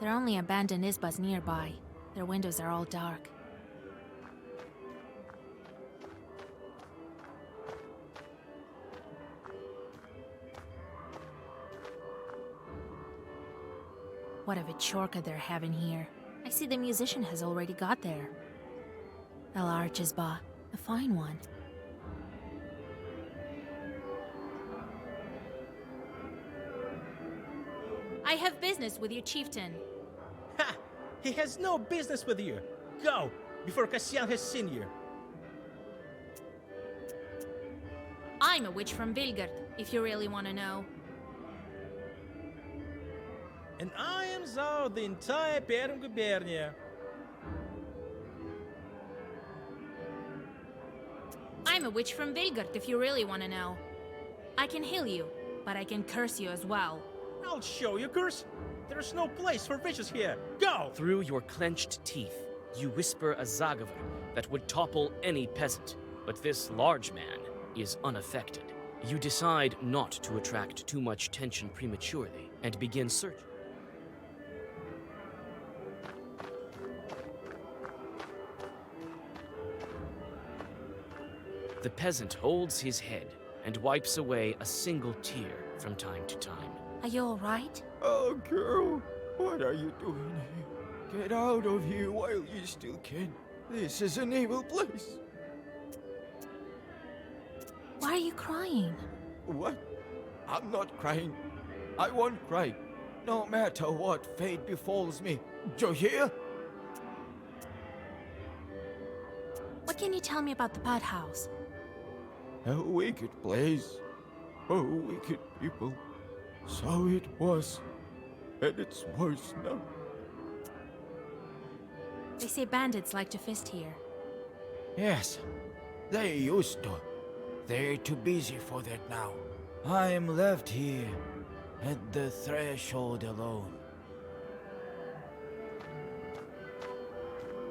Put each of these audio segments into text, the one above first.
There are only abandoned isbas nearby. Their windows are all dark. What a vechorka they're having here. I see the musician has already got there. A large isba, a fine one. I have business with your chieftain. Ha! He has no business with you. Go, before Cassian has seen you. I'm a witch from Vilgard, if you really want to know. And I am Zao, the entire Perm Gubernia. I'm a witch from Vilgard, if you really want to know. I can heal you, but I can curse you as well. I'll show you, curse. There's no place for witches here. Go! Through your clenched teeth, you whisper a Zagava that would topple any peasant, but this large man is unaffected. You decide not to attract too much tension prematurely and begin searching. The peasant holds his head and wipes away a single tear from time to time. Are you alright? Oh, girl, what are you doing here? Get out of here while you still can. This is an evil place. Why are you crying? What? I'm not crying. I won't cry, no matter what fate befalls me. Do you hear? What can you tell me about the Bad House? A wicked place. Oh, wicked people. So it was. And it's worse now. They say bandits like to feast here. Yes, they used to. They're too busy for that now. I am left here, at the threshold alone.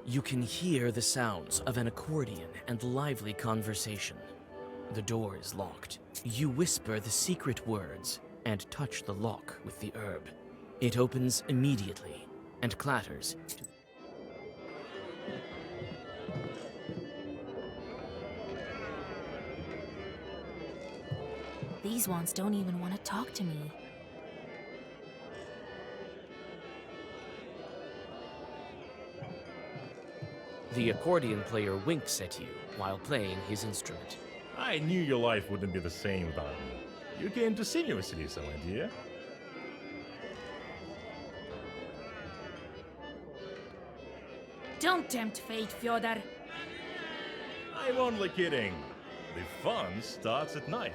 You can hear the sounds of an accordion and lively conversation. The door is locked. You whisper the secret words and touch the lock with the herb. It opens immediately and clatters. These ones don't even want to talk to me. The accordion player winks at you while playing his instrument. I knew your life wouldn't be the same without me. You came to see me, Vasilisa, my dear. Don't tempt fate, Fyodor. I'm only kidding. The fun starts at night.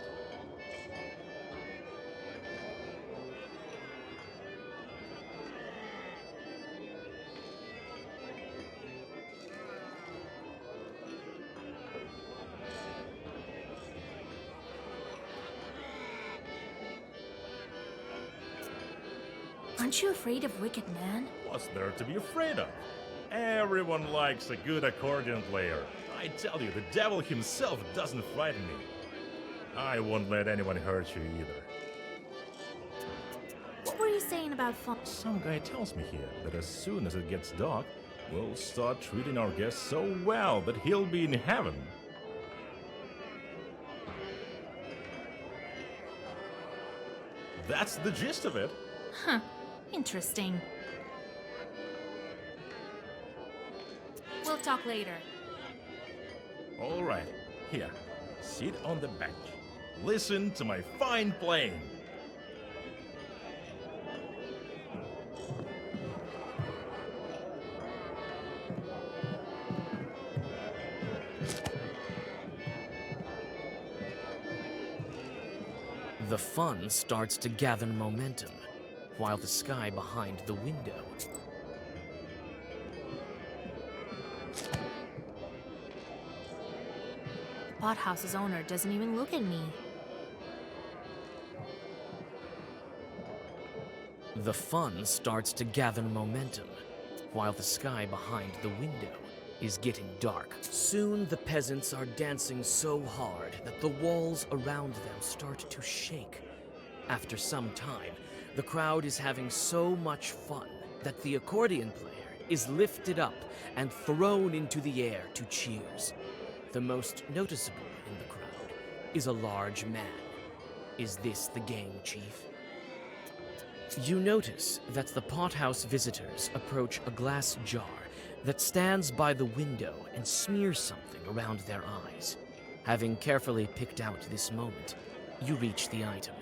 Aren't you afraid of Wicked Man? What's there to be afraid of? Everyone likes a good accordion player. I tell you, the devil himself doesn't frighten me. I won't let anyone hurt you either. What were you saying about fun? Some guy tells me here that as soon as it gets dark, we'll start treating our guests so well that he'll be in heaven. That's the gist of it. Huh. Interesting. We'll talk later. All right, here, sit on the bench. Listen to my fine playing. The fun starts to gather momentum, while the sky behind the window. Pothouse's owner doesn't even look at me. The fun starts to gather momentum, while the sky behind the window is getting dark. Soon the peasants are dancing so hard that the walls around them start to shake. After some time, the crowd is having so much fun that the accordion player is lifted up and thrown into the air to cheers. The most noticeable in the crowd is a large man. Is this the gang chief? You notice that the pothouse visitors approach a glass jar that stands by the window and smears something around their eyes. Having carefully picked out this moment, you reach the item.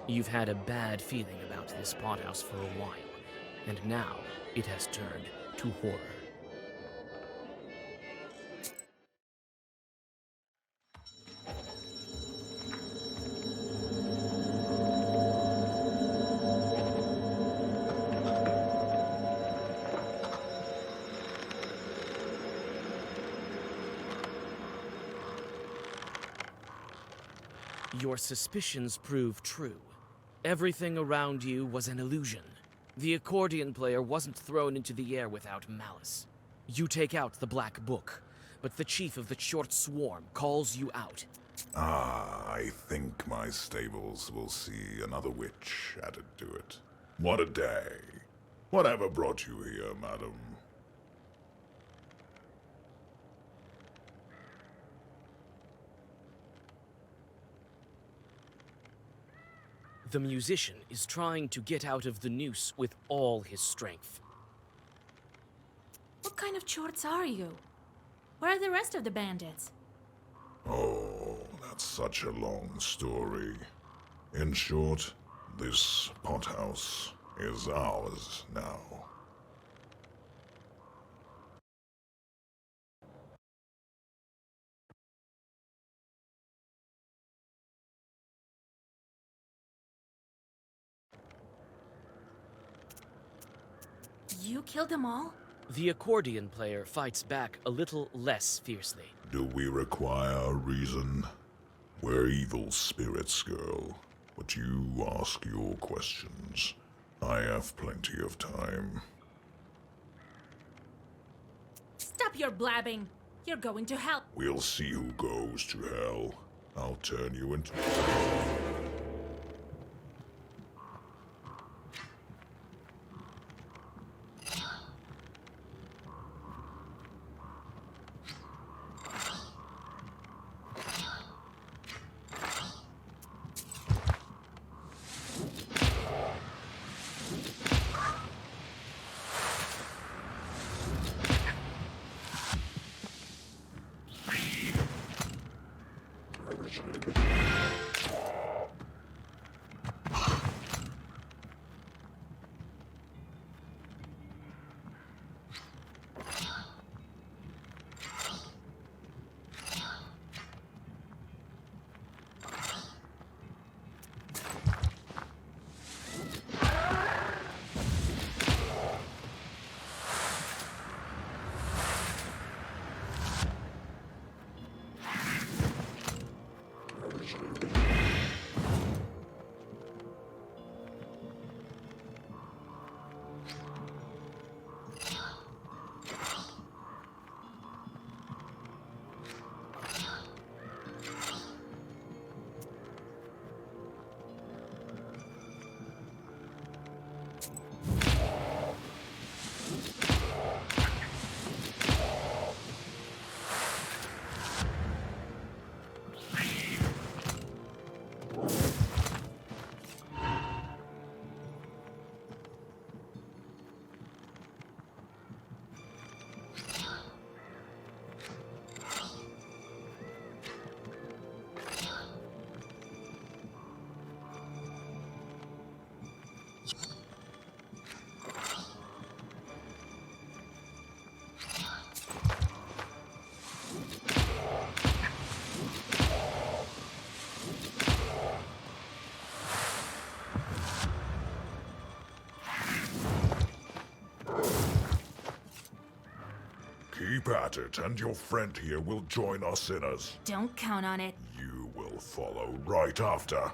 You've had a bad feeling about this pothouse for a while, and now it has turned to horror. Your suspicions prove true. Everything around you was an illusion. The accordion player wasn't thrown into the air without malice. You take out the black book, but the chief of the short swarm calls you out. I think my stables will see another witch added to it. What a day. Whatever brought you here, madam? The musician is trying to get out of the noose with all his strength. What kind of chorts are you? Where are the rest of the bandits? Oh, that's such a long story. In short, this pothouse is ours now. You killed them all? The accordion player fights back a little less fiercely. Do we require a reason? We're evil spirits, girl. But you ask your questions. I have plenty of time. Stop your blabbing! You're going to hell. We'll see who goes to hell. I'll turn you into... Keep at it, and your friend here will join us sinners. Don't count on it. You will follow right after.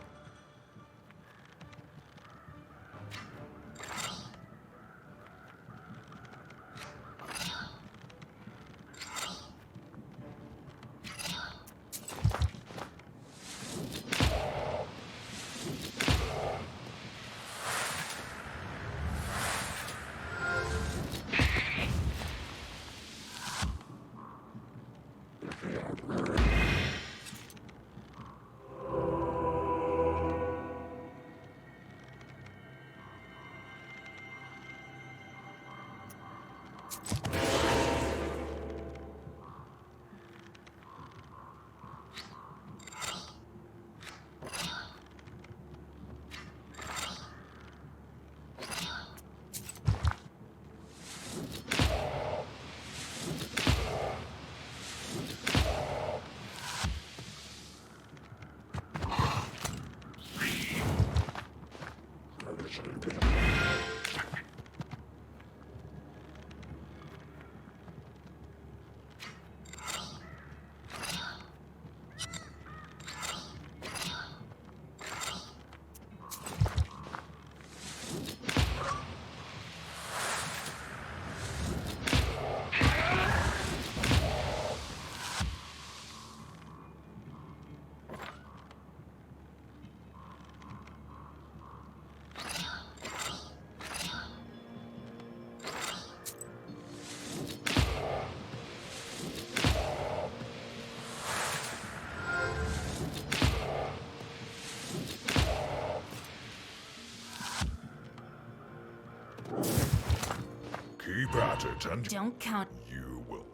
Keep at it, and Don't count. you will.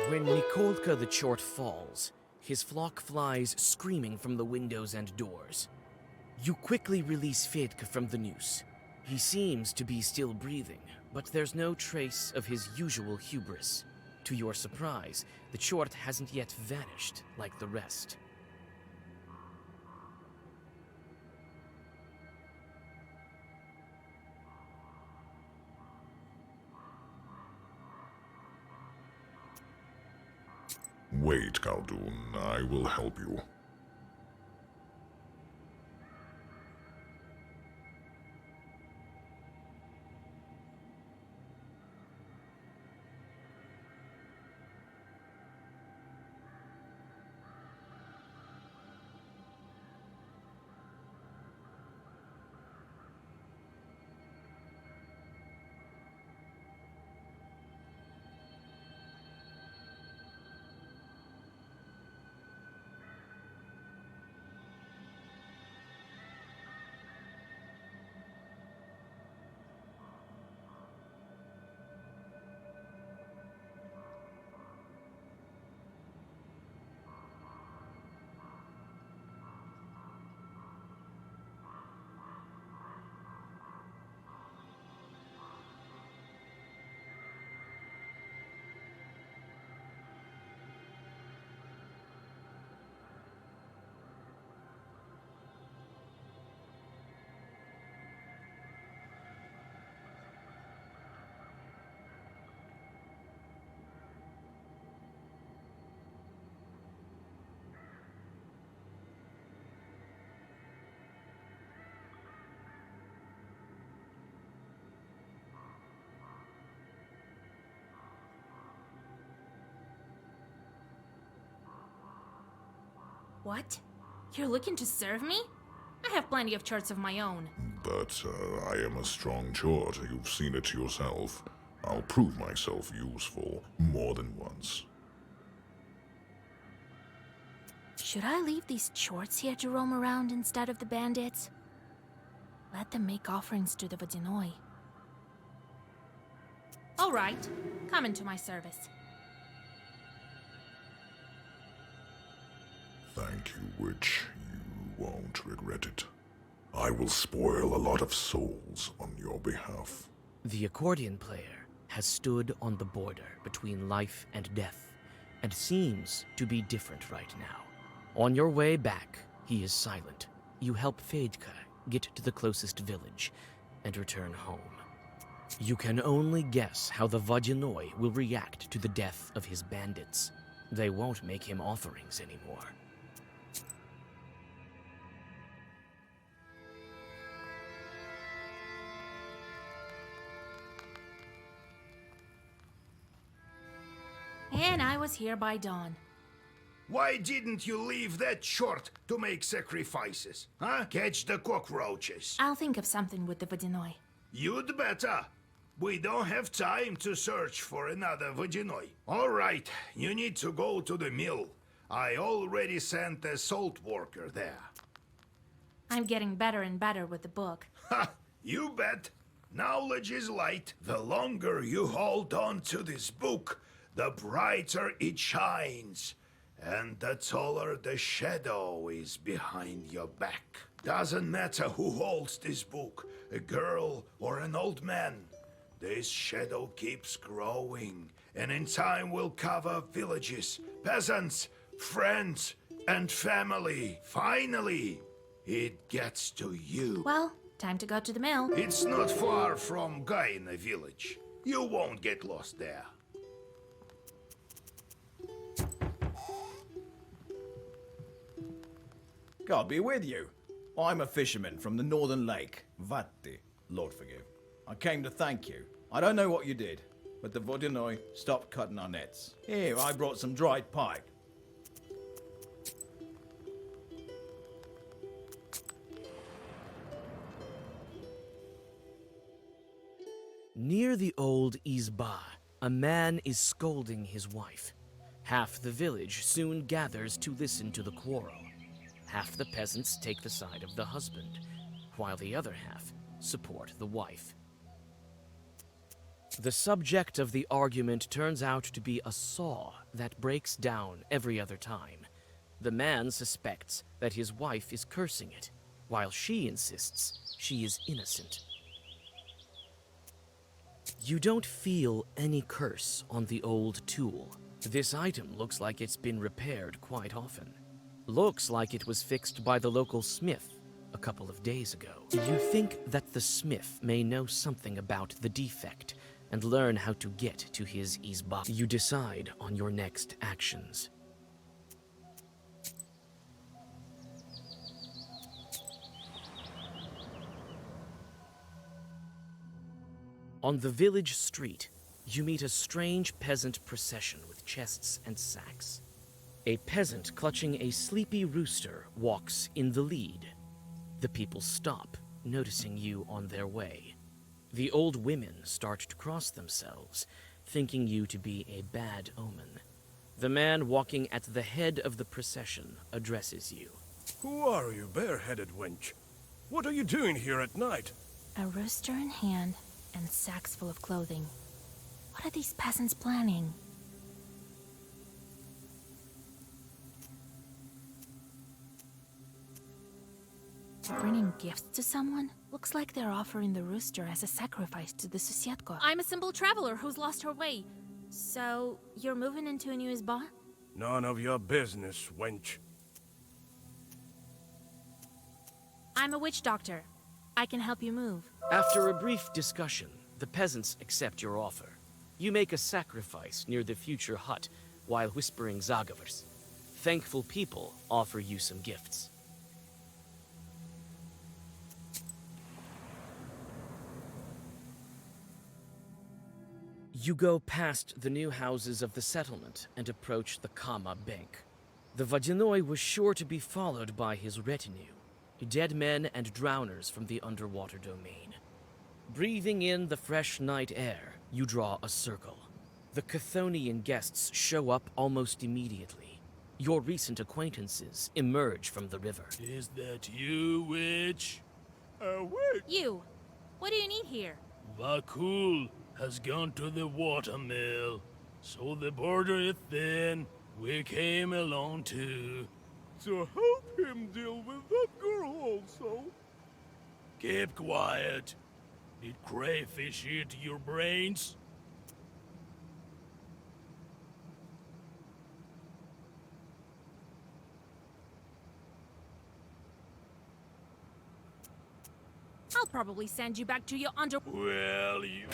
When Nikolka the Chort falls, his flock flies screaming from the windows and doors. You quickly release Fedka from the noose. He seems to be still breathing, but there's no trace of his usual hubris. To your surprise, the Chort hasn't yet vanished like the rest. Wait, Khaldun, I will help you. What? You're looking to serve me? I have plenty of charts of my own. But I am a strong Chort. You've seen it yourself. I'll prove myself useful more than once. Should I leave these Chorts here to roam around instead of the bandits? Let them make offerings to the Vodinoi. All right, come into my service. Thank you, witch. You won't regret it. I will spoil a lot of souls on your behalf. The accordion player has stood on the border between life and death, and seems to be different right now. On your way back, he is silent. You help Fedka get to the closest village and return home. You can only guess how the Vodyanoi will react to the death of his bandits. They won't make him offerings anymore. And I was here by dawn. Why didn't you leave that short to make sacrifices? Huh? Catch the cockroaches. I'll think of something with the Vodyanoi. You'd better. We don't have time to search for another Vodyanoi. All right, you need to go to the mill. I already sent a salt worker there. I'm getting better and better with the book. Ha! You bet. Knowledge is light. The longer you hold on to this book, the brighter it shines. And the taller the shadow is behind your back. Doesn't matter who holds this book, a girl or an old man. This shadow keeps growing, and in time will cover villages, peasants, friends, and family. Finally, it gets to you. Well, time to go to the mill. It's not far from Gaina village. You won't get lost there. God be with you. I'm a fisherman from the northern lake, Vatti, Lord forgive. I came to thank you. I don't know what you did, but the Vodyanoi stopped cutting our nets. Here, I brought some dried pike. Near the old Izba, a man is scolding his wife. Half the village soon gathers to listen to the quarrel. Half the peasants take the side of the husband, while the other half support the wife. The subject of the argument turns out to be a saw that breaks down every other time. The man suspects that his wife is cursing it, while she insists she is innocent. You don't feel any curse on the old tool. This item looks like it's been repaired quite often. Looks like it was fixed by the local smith a couple of days ago. You think that the smith may know something about the defect and learn how to get to his Izba. You decide on your next actions. On the village street, you meet a strange peasant procession with chests and sacks. A peasant clutching a sleepy rooster walks in the lead. The people stop, noticing you on their way. The old women start to cross themselves, thinking you to be a bad omen. The man walking at the head of the procession addresses you. Who are you, bareheaded wench? What are you doing here at night? A rooster in hand and sacks full of clothing. What are these peasants planning? Bringing gifts to someone? Looks like they're offering the rooster as a sacrifice to the Susiatko. I'm a simple traveler who's lost her way. So, you're moving into a new Izba? None of your business, wench. I'm a witch doctor. I can help you move. After a brief discussion, the peasants accept your offer. You make a sacrifice near the future hut while whispering Zagavers. Thankful people offer you some gifts. You go past the new houses of the settlement and approach the Kama Bank. The Vodyanoi was sure to be followed by his retinue, dead men and drowners from the underwater domain. Breathing in the fresh night air, you draw a circle. The Chthonian guests show up almost immediately. Your recent acquaintances emerge from the river. Is that you, witch? Wait! You! What do you need here? Vakul has gone to the watermill. So the border is thin. We came along too. To help him deal with that girl also. Keep quiet. Did crayfish eat your brains? I'll probably send you back to your under... Well, you...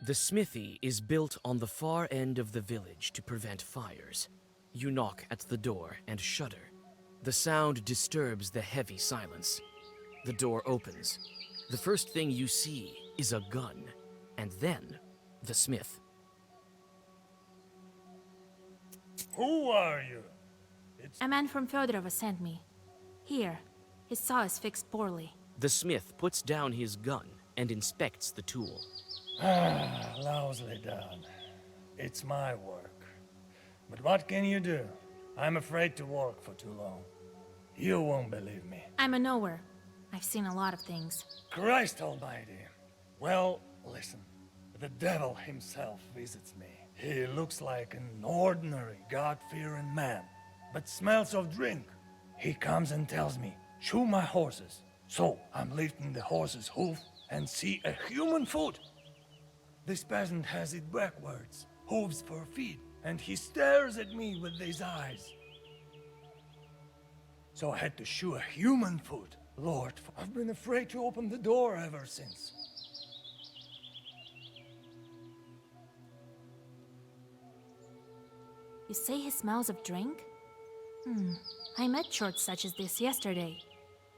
The smithy is built on the far end of the village to prevent fires. You knock at the door and shudder. The sound disturbs the heavy silence. The door opens. The first thing you see is a gun, and then the smith. Who are you? A man from Fedorova sent me. Here, his saw is fixed poorly. The smith puts down his gun and inspects the tool. Lousily done. It's my work. But what can you do? I'm afraid to work for too long. You won't believe me. I'm a knower. I've seen a lot of things. Christ almighty. Well, listen. The devil himself visits me. He looks like an ordinary, God-fearing man, but smells of drink. He comes and tells me, shoe my horses. So I'm lifting the horse's hoof and see a human foot. This peasant has it backwards, hooves for feet, and he stares at me with his eyes. So I had to shoe a human foot. Lord, I've been afraid to open the door ever since. You say he smells of drink? I met shorts such as this yesterday.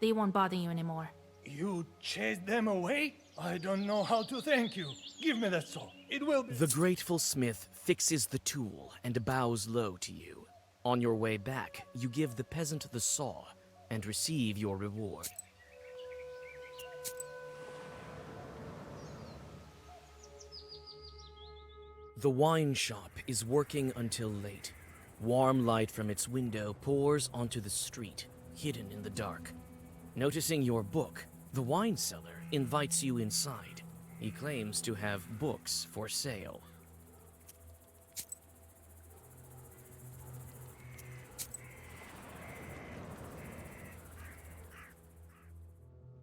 They won't bother you anymore. You chased them away? I don't know how to thank you. Give me that saw. It will be... The grateful smith fixes the tool and bows low to you. On your way back, you give the peasant the saw and receive your reward. The wine shop is working until late. Warm light from its window pours onto the street, hidden in the dark. Noticing your book, the wine seller invites you inside. He claims to have books for sale.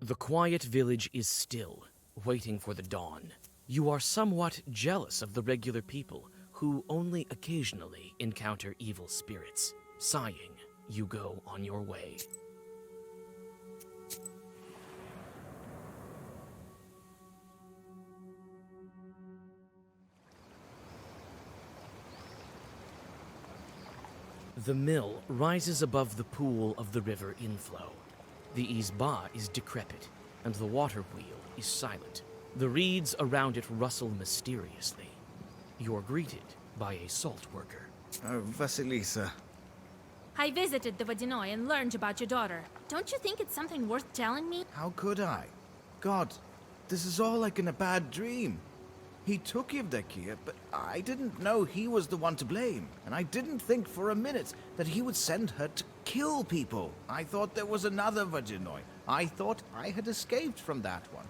The quiet village is still, waiting for the dawn. You are somewhat jealous of the regular people who only occasionally encounter evil spirits. Sighing, you go on your way. The mill rises above the pool of the river inflow. The izba is decrepit, and the water wheel is silent. The reeds around it rustle mysteriously. You're greeted by a salt worker. Oh, Vasilisa. I visited the Vodinoy and learned about your daughter. Don't you think it's something worth telling me? How could I? God, this is all like in a bad dream. He took Yevdokia, but I didn't know he was the one to blame. And I didn't think for a minute that he would send her to kill people. I thought there was another Vodinoy. I thought I had escaped from that one.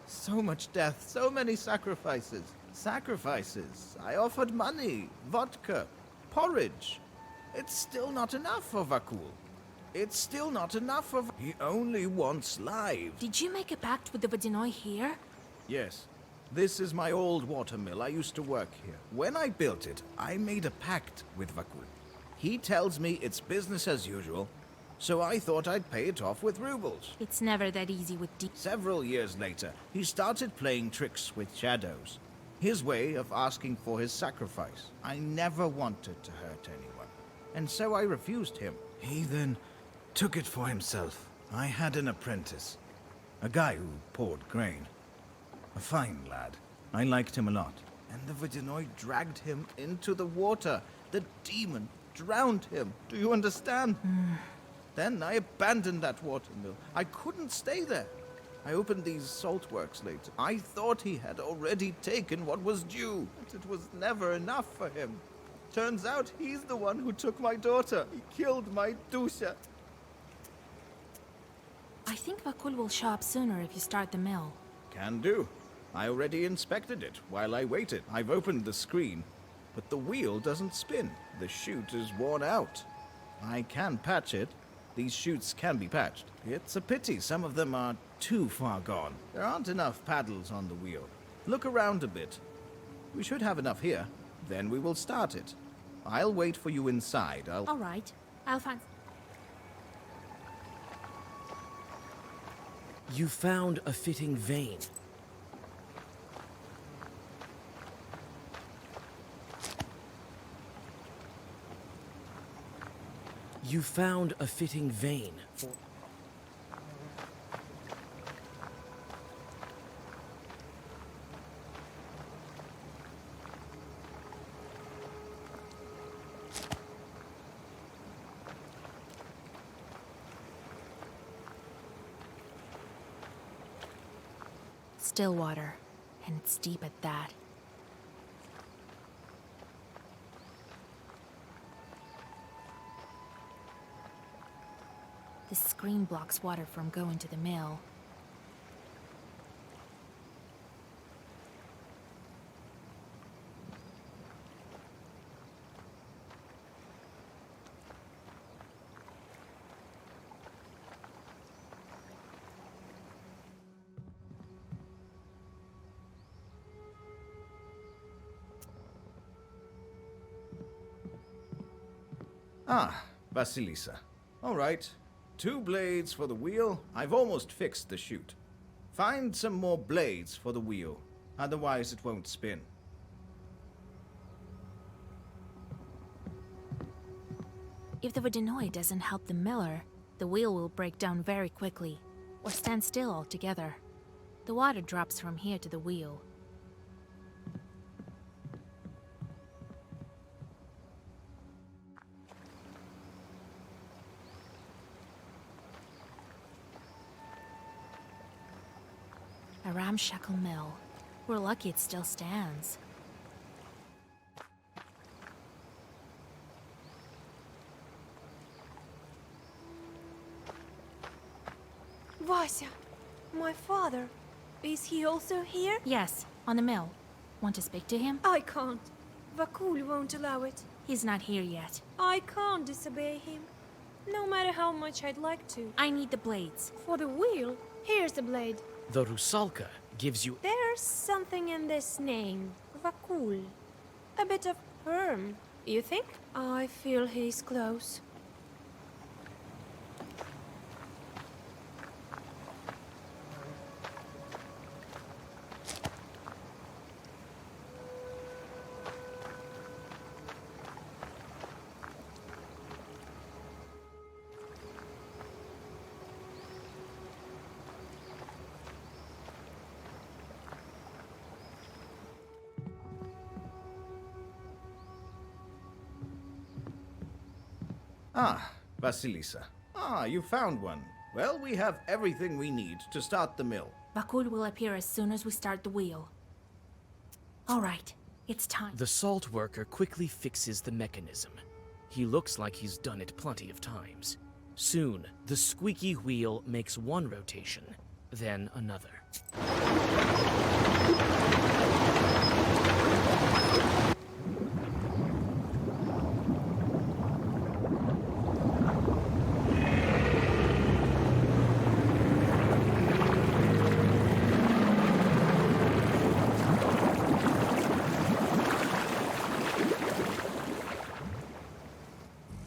So much death, so many sacrifices. Sacrifices. I offered money, vodka, porridge. It's still not enough for Vakul. It's still not enough for... He only wants lives. Did you make a pact with the Vodinoy here? Yes. This is my old watermill. I used to work here. When I built it, I made a pact with Vakul. He tells me it's business as usual, so I thought I'd pay it off with rubles. It's never that easy with Several years later, he started playing tricks with shadows. His way of asking for his sacrifice. I never wanted to hurt anyone, and so I refused him. He then took it for himself. I had an apprentice, a guy who poured grain. A fine lad. I liked him a lot. And the Vodinoy dragged him into the water. The demon drowned him. Do you understand? Then I abandoned that watermill. I couldn't stay there. I opened these salt works later. I thought he had already taken what was due, but it was never enough for him. Turns out he's the one who took my daughter. He killed my Dusha. I think Vakul will show up sooner if you start the mill. Can do. I already inspected it while I waited. I've opened the screen, but the wheel doesn't spin. The chute is worn out. I can patch it. These chutes can be patched. It's a pity some of them are too far gone. There aren't enough paddles on the wheel. Look around a bit. We should have enough here. Then we will start it. I'll wait for you inside. All right. I'll find... You found a fitting vein. You found a fitting vein for... Still water, and it's deep at that. This screen blocks water from going to the mill. Ah, Vasilisa. All right. 2 blades for the wheel. I've almost fixed the chute. Find some more blades for the wheel. Otherwise it won't spin. If the Vodyanoi doesn't help the miller, the wheel will break down very quickly, or stand still altogether. The water drops from here to the wheel. A ramshackle mill. We're lucky it still stands. Vasya, my father. Is he also here? Yes, on the mill. Want to speak to him? I can't. Vakul won't allow it. He's not here yet. I can't disobey him, no matter how much I'd like to. I need the blades. For the wheel, here's the blade. The Rusalka gives you... There's something in this name, Vakul. A bit of perm, you think? I feel he's close. Ah, Vasilisa. Ah, you found one. Well, we have everything we need to start the mill. Vakul will appear as soon as we start the wheel. All right, it's time. The salt worker quickly fixes the mechanism. He looks like he's done it plenty of times. Soon, the squeaky wheel makes one rotation, then another.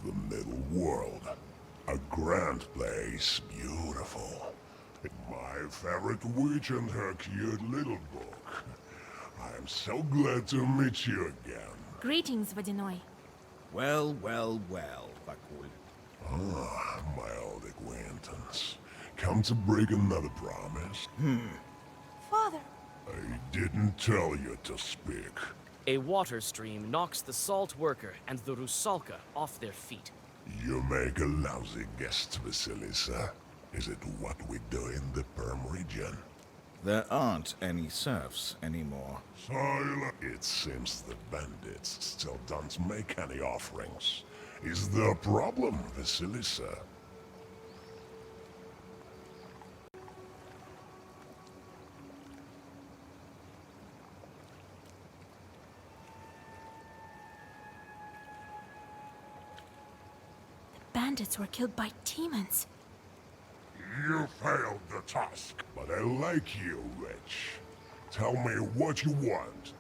The middle world. A grand place, beautiful. My favorite witch and her cute little book. I am so glad to meet you again. Greetings, Vodyanoi. Well, well, well, Vakul. Ah, my old acquaintance. Come to break another promise? Father, I didn't tell you to speak. A water stream knocks the salt worker and the Rusalka off their feet. You make a lousy guest, Vasilisa. Is it what we do in the Perm region? There aren't any serfs anymore. Silent. It seems the bandits still don't make any offerings. Is there a problem, Vasilisa? Bandits were killed by demons. You failed the task, but I like you, Witch. Tell me what you want.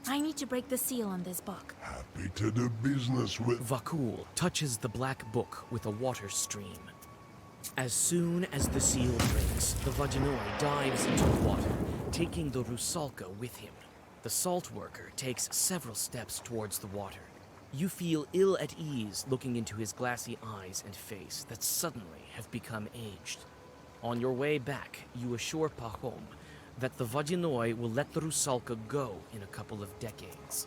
I need to break the seal on this book. Happy to do business with... Vakul touches the black book with a water stream. As soon as the seal breaks, the Vodyanoi dives into the water, taking the Rusalka with him. The salt worker takes several steps towards the water. You feel ill at ease looking into his glassy eyes and face that suddenly have become aged. On your way back, you assure Pahom that the Vodyanoi will let the Rusalka go in a couple of decades.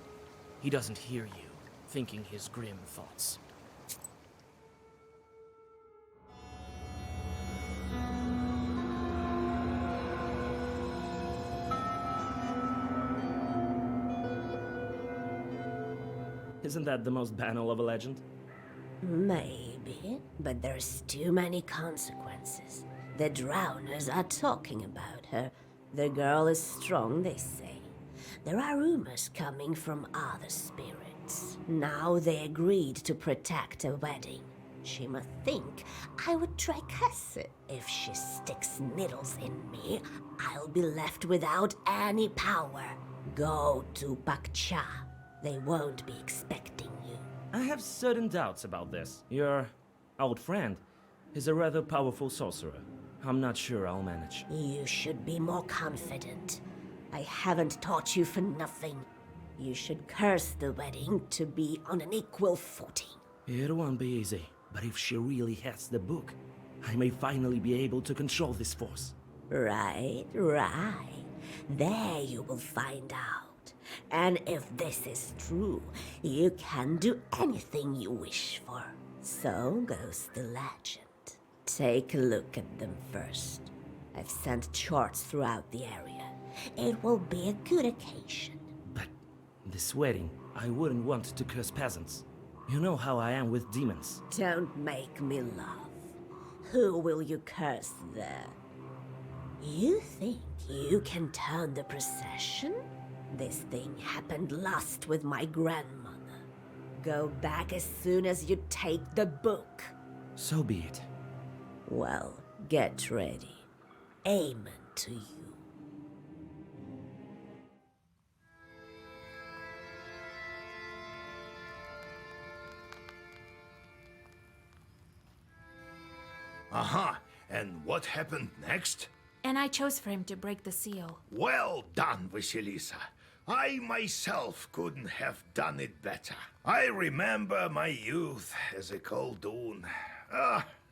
He doesn't hear you, thinking his grim thoughts. Isn't that the most banal of a legend? Maybe, but there's too many consequences. The drowners are talking about her. The girl is strong, they say. There are rumors coming from other spirits. Now they agreed to protect a wedding. She must think I would try curse her. If she sticks needles in me, I'll be left without any power. Go to Pakcha. They won't be expecting you. I have certain doubts about this. Your old friend is a rather powerful sorcerer. I'm not sure I'll manage. You should be more confident. I haven't taught you for nothing. You should curse the wedding to be on an equal footing. It won't be easy, but if she really has the book, I may finally be able to control this force. Right. There you will find out. And if this is true, you can do anything you wish for. So goes the legend. Take a look at them first. I've sent charts throughout the area. It will be a good occasion. But this wedding, I wouldn't want to curse peasants. You know how I am with demons. Don't make me laugh. Who will you curse there? You think you can turn the procession? This thing happened last with my grandmother. Go back as soon as you take the book. So be it. Well, get ready. Amen to you. Aha! And what happened next? And I chose for him to break the seal. Well done, Vasilisa. I myself couldn't have done it better. I remember my youth as a Koldoon.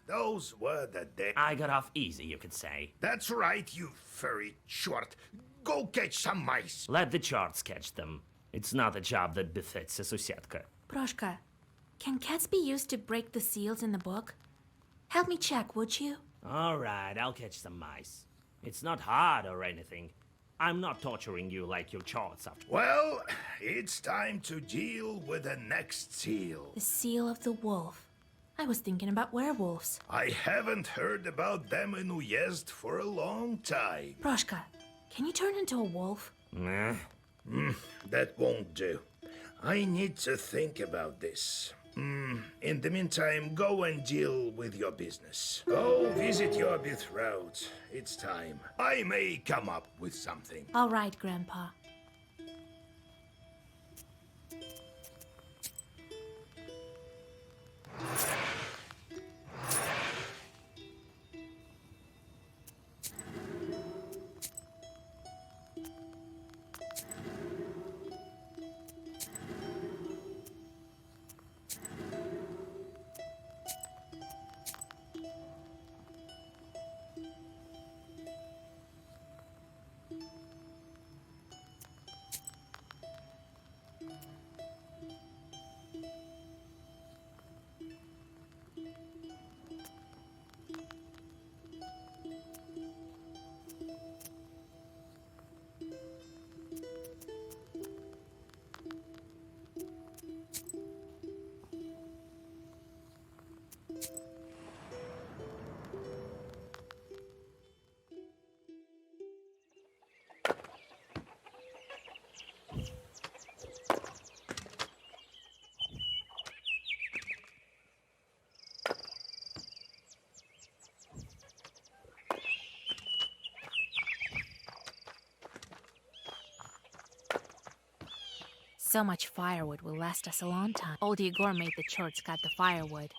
Those were the days. I got off easy, you could say. That's right, you furry short. Go catch some mice. Let the charts catch them. It's not a job that befits a Susietka. Proshka, can cats be used to break the seals in the book? Help me check, would you? All right, I'll catch some mice. It's not hard or anything. I'm not torturing you like your charts after. Well, it's time to deal with the next seal. The seal of the wolf. I was thinking about werewolves. I haven't heard about them in Uyezd for a long time. Proshka, can you turn into a wolf? Nah. That won't do. I need to think about this. In the meantime, go and deal with your business. Go visit your betrothed. It's time. I may come up with something. All right, Grandpa. So much firewood will last us a long time. Old Igor made the charts got the firewood.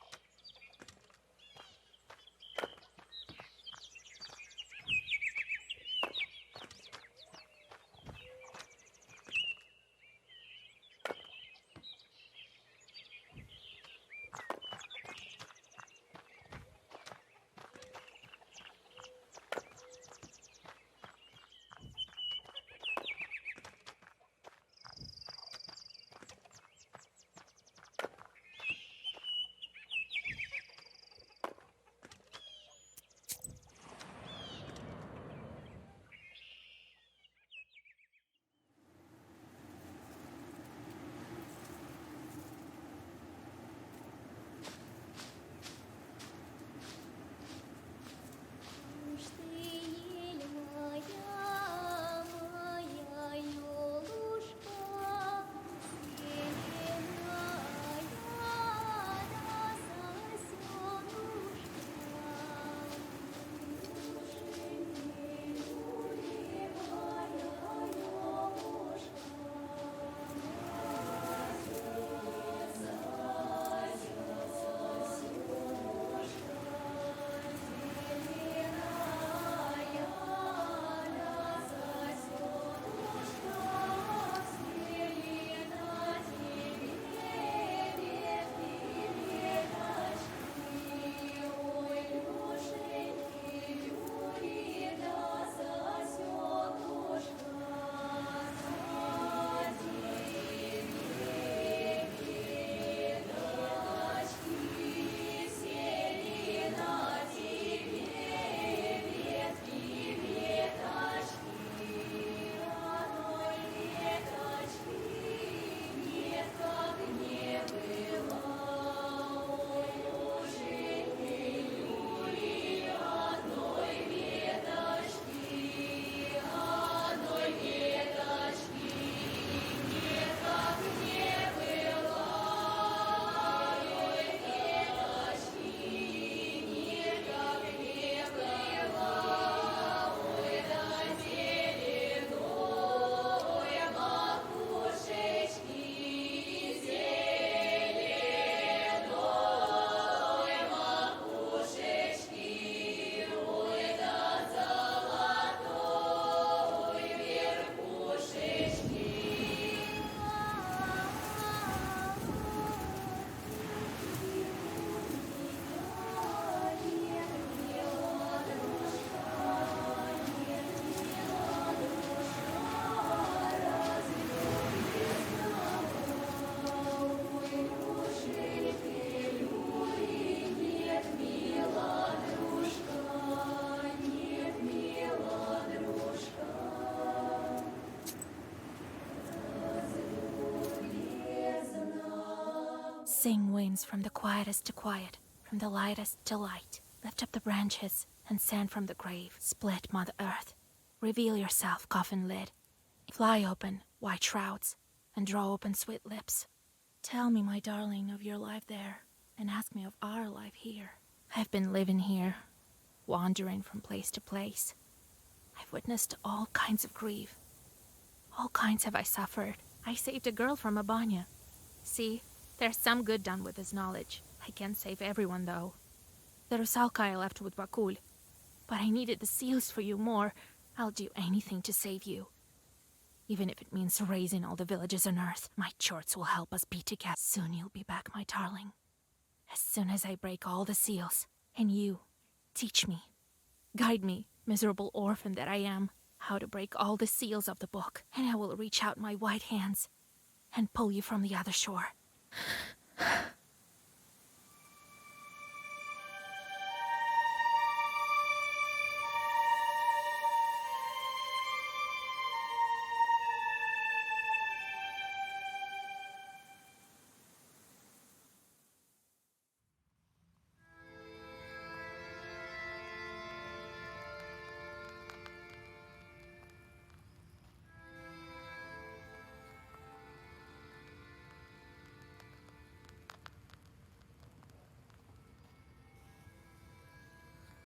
Sing winds from the quietest to quiet, from the lightest to light. Lift up the branches and sand from the grave. Split Mother Earth. Reveal yourself, coffin lid. Fly open, white shrouds, and draw open sweet lips. Tell me, my darling, of your life there, and ask me of our life here. I've been living here, wandering from place to place. I've witnessed all kinds of grief. All kinds have I suffered. I saved a girl from a banya. See, there's some good done with this knowledge. I can't save everyone, though. The Rusalka I left with Vakul. But I needed the seals for you more. I'll do anything to save you. Even if it means raising all the villages on Earth, my chorts will help us be together. Soon you'll be back, my darling. As soon as I break all the seals. And you, teach me. Guide me, miserable orphan that I am, how to break all the seals of the book. And I will reach out my white hands and pull you from the other shore.